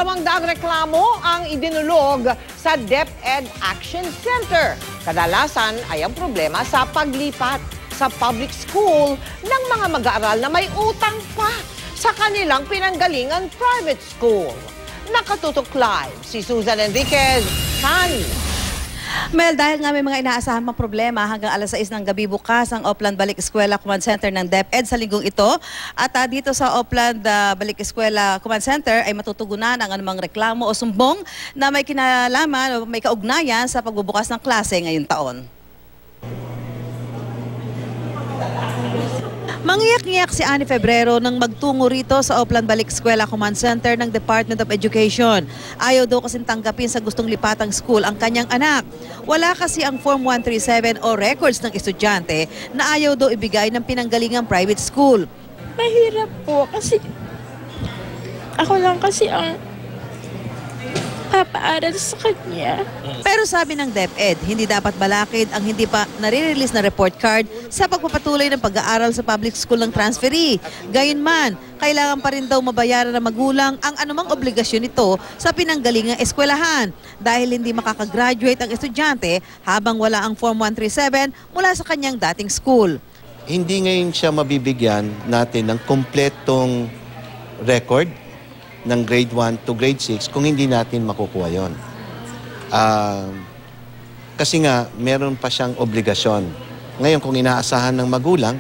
200 reklamo ang idinulog sa DepEd Action Center. Kadalasan ay ang problema sa paglipat sa public school ng mga mag-aaral na may utang pa sa kanilang pinanggalingan private school. Nakatutok live si Susan Enriquez. Mel, dahil nga may mga inaasahan pang problema hanggang alas 6 ng gabi bukas ang Opland Balik Eskwela Command Center ng DepEd sa linggong ito. At dito sa Opland Balik Eskwela Command Center ay matutugunan ang anumang reklamo o sumbong na may kinalaman o may kaugnayan sa pagbubukas ng klase ngayong taon. Mangiyak-ngiyak si Ani Febrero nang magtungo rito sa Opland Balik Eskwela Command Center ng Department of Education. Ayaw daw kasing tanggapin sa gustong lipatang school ang kanyang anak. Wala kasi ang Form 137 o records ng estudyante na ayaw daw ibigay ng pinanggalingang private school. Mahirap po kasi ako lang kasi ang papaaral sa kanya. Pero sabi ng DepEd, hindi dapat balakid ang hindi pa nare-release na report card sa pagpapatuloy ng pag-aaral sa public school ng transferee. Gayunman, kailangan pa rin daw mabayaran ng magulang ang anumang obligasyon nito sa pinanggalingang eskwelahan dahil hindi makakagraduate ang estudyante habang wala ang Form 137 mula sa kanyang dating school. Hindi ngayon siya mabibigyan natin ng kumpletong record ng grade 1 to grade 6 kung hindi natin makukuha yon. Kasi nga, meron pa siyang obligasyon. Ngayon, kung inaasahan ng magulang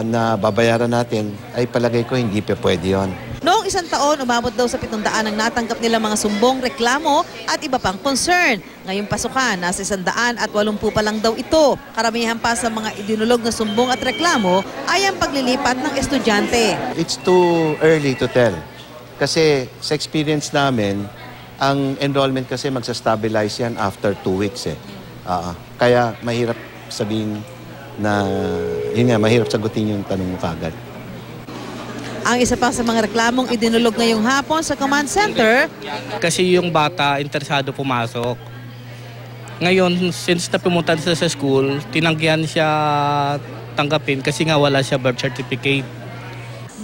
na babayaran natin, ay palagay ko hindi pa pwede yon. Noong isang taon, umabot daw sa 700 ang natanggap nilang mga sumbong, reklamo at iba pang concern. Ngayong pasukan, nasa 180 pa lang daw ito. Karamihan pa sa mga idinulog na sumbong at reklamo ay ang paglilipat ng estudyante. It's too early to tell. Kasi sa experience namin, ang enrollment kasi magsa-stabilize yan after 2 weeks eh. Kaya mahirap sabihin na, yun nga, mahirap sagutin yung tanong mo kagad. Ang isa pa sa mga reklamong idinulog ngayong hapon sa command center. Kasi yung bata interesado pumasok. Ngayon, since na pumunta siya sa school, tinanggihan siya tanggapin kasi nga wala siya birth certificate.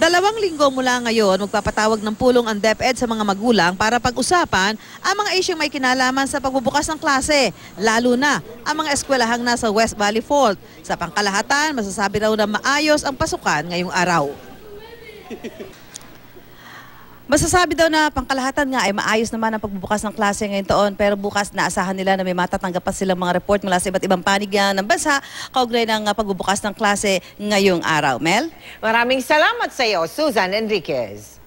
2 linggo mula ngayon, magpapatawag ng pulong ang DepEd sa mga magulang para pag-usapan ang mga isyong may kinalaman sa pagbubukas ng klase, lalo na ang mga eskwelahang nasa West Valley Fault. Sa pangkalahatan, masasabi raw na maayos ang pasukan ngayong araw. Masasabi daw na pangkalahatan nga ay maayos naman ang pagbubukas ng klase ngayong taon, pero bukas naasahan nila na may matatanggap pa silang mga report mula sa iba't ibang panig ng bansa kaugnay ng pagbubukas ng klase ngayong araw. Mel? Maraming salamat sa iyo, Susan Enriquez.